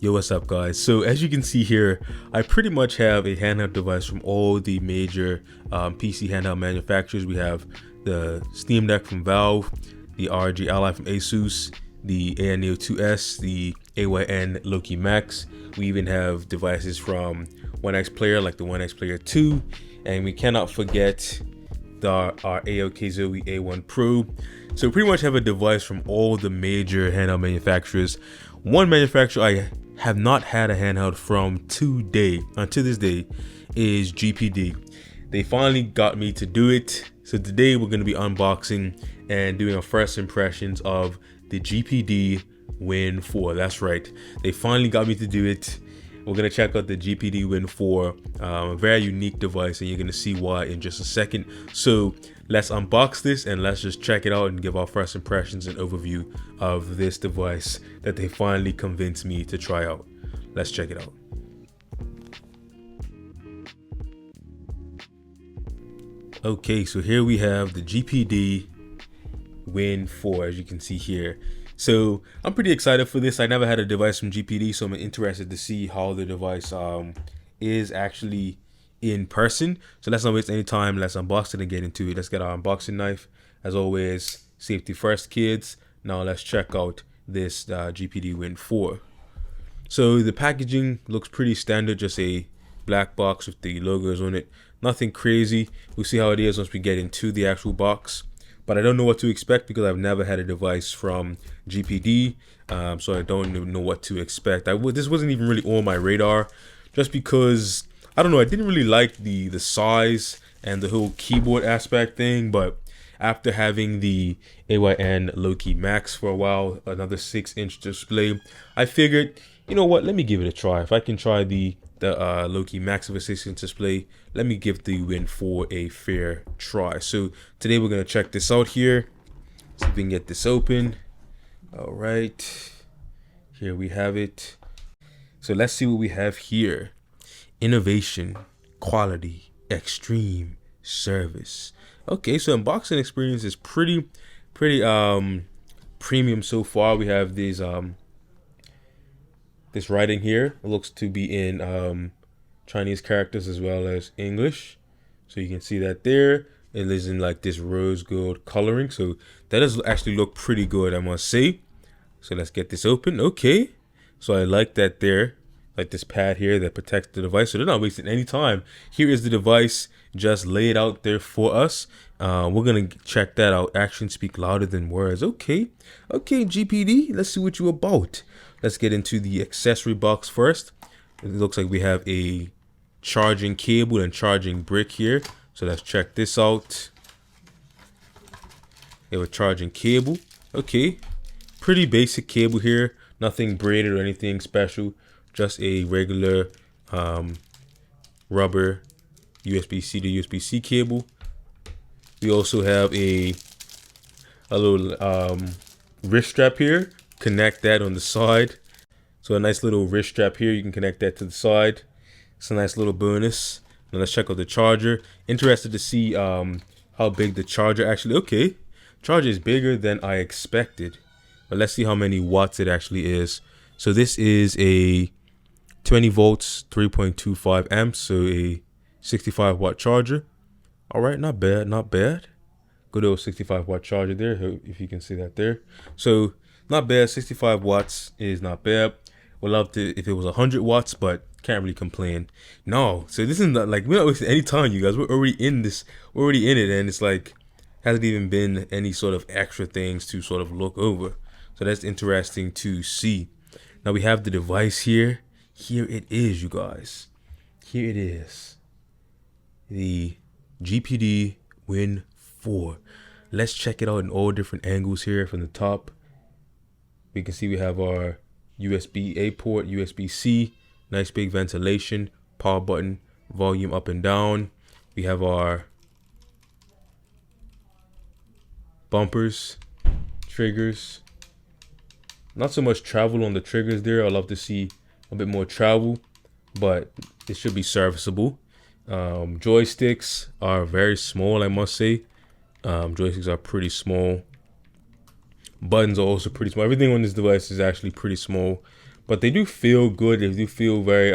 Yo, what's up guys? So as you can see here, I pretty much have a handheld device from all the major PC handheld manufacturers. We have the Steam Deck from Valve, the ROG Ally from Asus, the AN Neo 2S, the AYN Loki Max. We even have devices from One X Player like the One X Player 2, and we cannot forget our AOK Zoe A1 Pro. So we pretty much have a device from all the major handheld manufacturers. One manufacturer I have not had a handheld from to this day is GPD. They finally got me to do it. So today we're going to be unboxing and doing our first impressions of the GPD Win 4. That's right. They finally got me to do it. We're going to check out the GPD Win 4, a very unique device, and you're going to see why in just a second. So let's unbox this and let's just check it out and give our first impressions and overview of this device that they finally convinced me to try out. Let's check it out. Okay, so here we have the GPD Win 4, as you can see here. So I'm pretty excited for this. I never had a device from GPD, so I'm interested to see how the device is actually in person. So let's not waste any time. Let's unbox it and get into it. Let's get our unboxing knife. As always, safety first, kids. Now let's check out this GPD Win 4. So the packaging looks pretty standard, just a black box with the logos on it. Nothing crazy. We'll see how it is once we get into the actual box. But I don't know what to expect because I've never had a device from GPD, so I don't even know what to expect. This wasn't even really on my radar, just because I don't know. I didn't really like the size and the whole keyboard aspect thing. But after having the AYN Loki Max for a while, another 6-inch display, I figured, you know what? Let me give it a try. If I can try the Loki Max of a 6-inch display, let me give the Win 4 a fair try. So today we're gonna check this out here. See if we can get this open. All right, here we have it. So let's see what we have here. Innovation, quality, extreme service. Okay, so unboxing experience is pretty premium so far. We have these this writing here. It looks to be in Chinese characters as well as English, so you can see that there. It is in like this rose gold coloring, so that does actually look pretty good, I must say. So let's get this open. Okay, so I like that there, like this pad here that protects the device, so they're not wasting any time. Here is the device just laid out there for us. We're gonna check that out. Actions speak louder than words. Okay, GPD, let's see what you're about. Let's get into the accessory box first. It looks like we have a charging cable and charging brick here. So let's check this out. We have a charging cable. Okay, pretty basic cable here. Nothing braided or anything special. Just a regular rubber USB-C to USB-C cable. We also have a little wrist strap here. Connect that on the side. So a nice little wrist strap here. You can connect that to the side. It's a nice little bonus. Now let's check out the charger. Interested to see how big the charger actually. Okay, charger is bigger than I expected. But let's see how many watts it actually is. So this is a 20 volts, 3.25 amps. So a 65 watt charger. All right, not bad, not bad. Good old 65 watt charger there, if you can see that there. So not bad. 65 watts is not bad. Would love to if it was 100 watts, but can't really complain. No, so this is not like we're not wasting any time, you guys. We're already in this. We're already in it, and it's like hasn't even been any sort of extra things to sort of look over. So that's interesting to see. Now we have the device here. Here it is, you guys. Here it is. The GPD Win 4. Let's check it out in all different angles here from the top. We can see we have our USB-A port, USB-C, nice big ventilation, power button, volume up and down. We have our bumpers, triggers. Not so much travel on the triggers there. I'd love to see a bit more travel, but it should be serviceable. Joysticks are very small, I must say. Joysticks are pretty small. Buttons are also pretty small. Everything on this device is actually pretty small. but they do feel good. They do feel very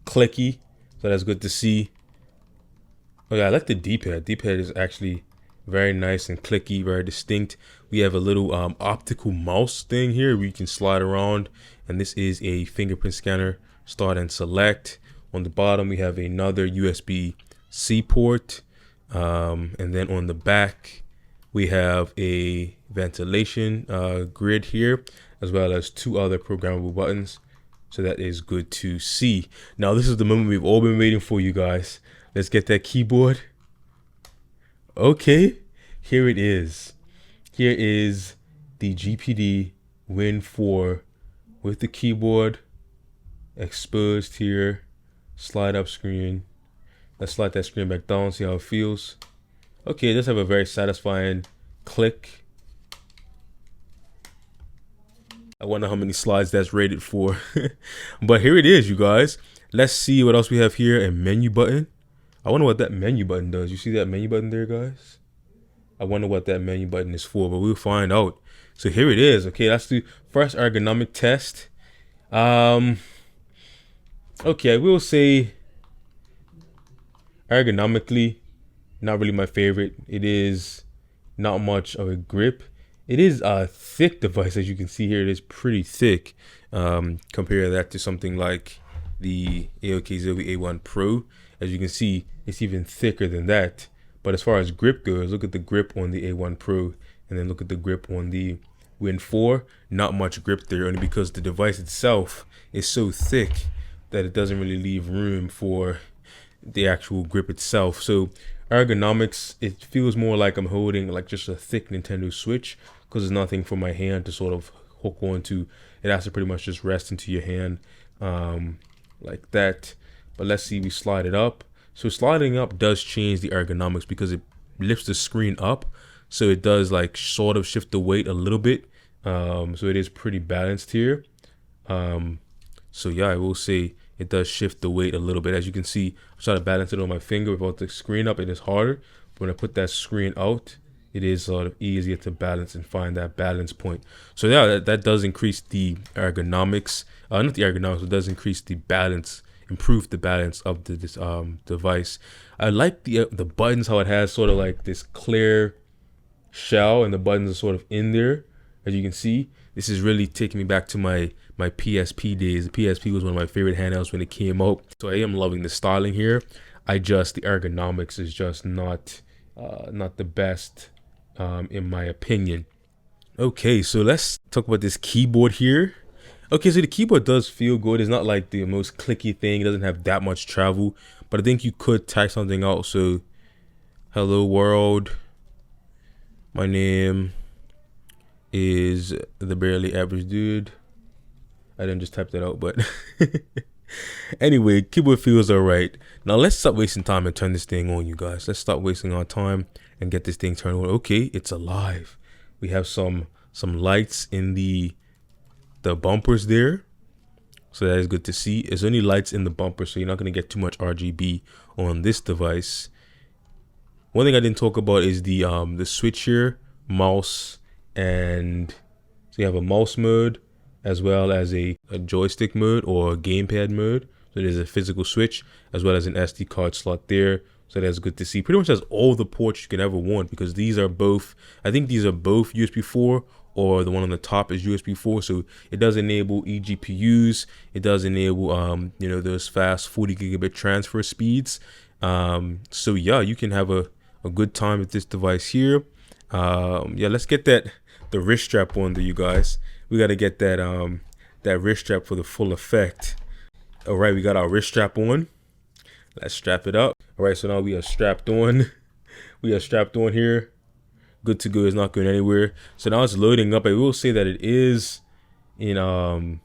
clicky, so that's good to see. Oh yeah, I like the D-pad. D-pad is actually very nice and clicky, very distinct. We have a little optical mouse thing here where you can slide around, and this is a fingerprint scanner. Start and select. On the bottom, we have another USB-C port, and then on the back, we have a ventilation grid here, as well as 2 other programmable buttons. So that is good to see. Now, this is the moment we've all been waiting for, you guys. Let's get that keyboard. Okay, here it is. Here is the GPD Win 4 with the keyboard exposed here. Slide up screen. Let's slide that screen back down, see how it feels. Okay, it does have a very satisfying click. I wonder how many slides that's rated for. But here it is, you guys. Let's see what else we have here. A menu button. I wonder what that menu button does. You see that menu button there, guys? I wonder what that menu button is for, but we'll find out. So here it is. Okay, that's the first ergonomic test. Okay, I will say ergonomically, not really my favorite. It is not much of a grip. It is a thick device, as you can see here. It is pretty thick. Compare that to something like the AOK Zoe A1 Pro. As you can see, it's even thicker than that. But as far as grip goes, look at the grip on the A1 Pro, and then look at the grip on the Win 4. Not much grip there, only because the device itself is so thick that it doesn't really leave room for the actual grip itself. So ergonomics, it feels more like I'm holding like just a thick Nintendo Switch, because there's nothing for my hand to sort of hook onto. It has to pretty much just rest into your hand like that. But let's see, we slide it up. So sliding up does change the ergonomics because it lifts the screen up. So it does like sort of shift the weight a little bit. So it is pretty balanced here. So yeah, I will say it does shift the weight a little bit. As you can see, I try to balance it on my finger. Without the screen up, it is harder. But when I put that screen out, it is sort of easier to balance and find that balance point. So yeah, that does increase the ergonomics. Not the ergonomics, it does increase the balance, improve the balance of this device. I like the buttons, how it has sort of like this clear shell, and the buttons are sort of in there. As you can see, this is really taking me back to my PSP days. The PSP was one of my favorite handhelds when it came out. So I am loving the styling here. The ergonomics is just not the best in my opinion. Okay, so let's talk about this keyboard here. Okay, so the keyboard does feel good. It's not like the most clicky thing. It doesn't have that much travel, but I think you could type something out. So, hello world. My name is the barely average dude. I didn't just type that out, but anyway, keyboard feels all right. Now let's stop wasting time and turn this thing on, you guys. Let's stop wasting our time and get this thing turned on. Okay, it's alive. We have some lights in the bumpers there, so that is good to see. It's only lights in the bumper, so you're not going to get too much RGB on this device. One thing I didn't talk about is the switch here, mouse, and so you have a mouse mode as well as a joystick mode or a gamepad mode. So there's a physical switch as well as an SD card slot there. So that's good to see. Pretty much has all the ports you can ever want, because these are both, I think these are both USB 4, or the one on the top is USB 4. So it does enable eGPUs. It does enable, those fast 40 gigabit transfer speeds. So yeah, you can have a good time with this device here. Yeah, let's get the wrist strap on there, you guys. We got to get that wrist strap for the full effect. All right, we got our wrist strap on. Let's strap it up. All right, so now we are strapped on. We are strapped on here. Good to go. It's not going anywhere. So now it's loading up. I will say that it is in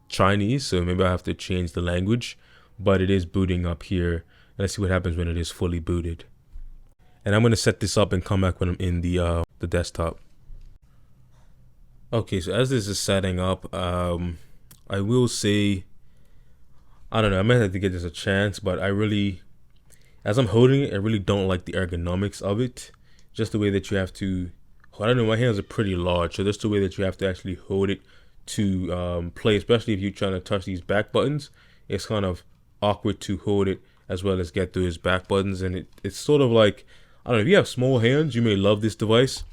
Chinese, so maybe I have to change the language, but it is booting up here. Let's see what happens when it is fully booted. And I'm going to set this up and come back when I'm in the desktop. Okay, so as this is setting up, I will say, I don't know, I might have to give this a chance, but as I'm holding it, I really don't like the ergonomics of it. Just the way that you have to, I don't know, my hands are pretty large, so just the way that you have to actually hold it to play, especially if you're trying to touch these back buttons. It's kind of awkward to hold it as well as get through his back buttons, and it's sort of like, I don't know, if you have small hands, you may love this device,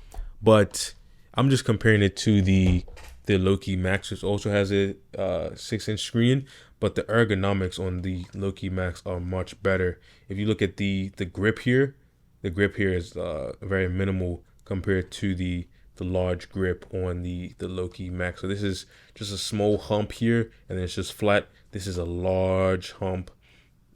but I'm just comparing it to the Loki Max, which also has a 6-inch screen, but the ergonomics on the Loki Max are much better. If you look at the grip here, the grip here is very minimal compared to the large grip on the Loki Max. So this is just a small hump here, and then it's just flat. This is a large hump,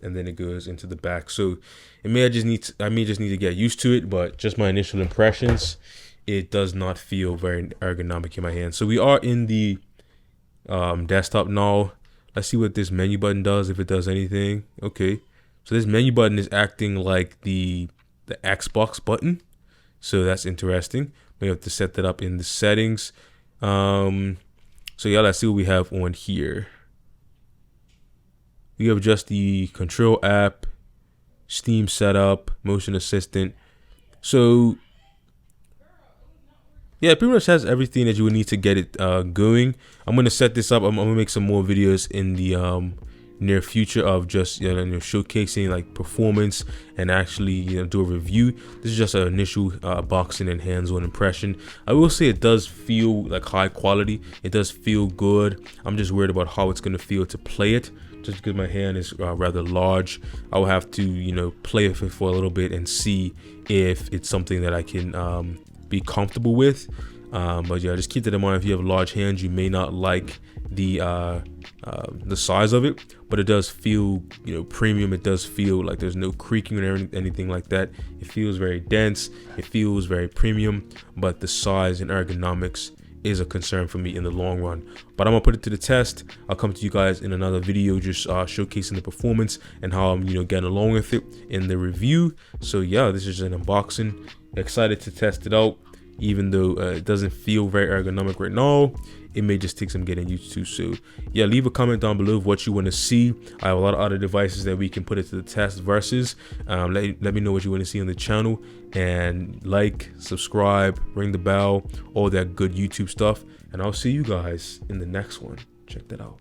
and then it goes into the back. So I may just need to get used to it, but just my initial impressions, it does not feel very ergonomic in my hand. So we are in the desktop now. Let's see what this menu button does, if it does anything. Okay, so this menu button is acting like the Xbox button, so that's interesting. We have to set that up in the settings. So yeah, let's see what we have on here. We have just the control app, Steam setup, motion assistant. So yeah, it pretty much has everything that you would need to get it going. I'm gonna set this up. I'm gonna make some more videos in the near future of just showcasing like performance and actually do a review. This is just an initial boxing and hands-on impression. I will say it does feel like high quality. It does feel good. I'm just worried about how it's gonna feel to play it, just because my hand is rather large. I will have to play with it for a little bit and see if it's something that I can be comfortable with. But yeah, just keep that in mind. If you have large hands, you may not like the size of it, but it does feel premium. It does feel like there's no creaking or anything like that. It feels very dense, it feels very premium, but the size and ergonomics is a concern for me in the long run. But I'm gonna put it to the test. I'll come to you guys in another video just showcasing the performance and how I'm getting along with it in the review. So yeah, this is an unboxing. Excited to test it out, even though it doesn't feel very ergonomic right now. It may just take some getting used to. So yeah, leave a comment down below of what you want to see. I have a lot of other devices that we can put it to the test versus. Let me know what you want to see on the channel, and like, subscribe, ring the bell, all that good YouTube stuff, and I'll see you guys in the next one. Check that out.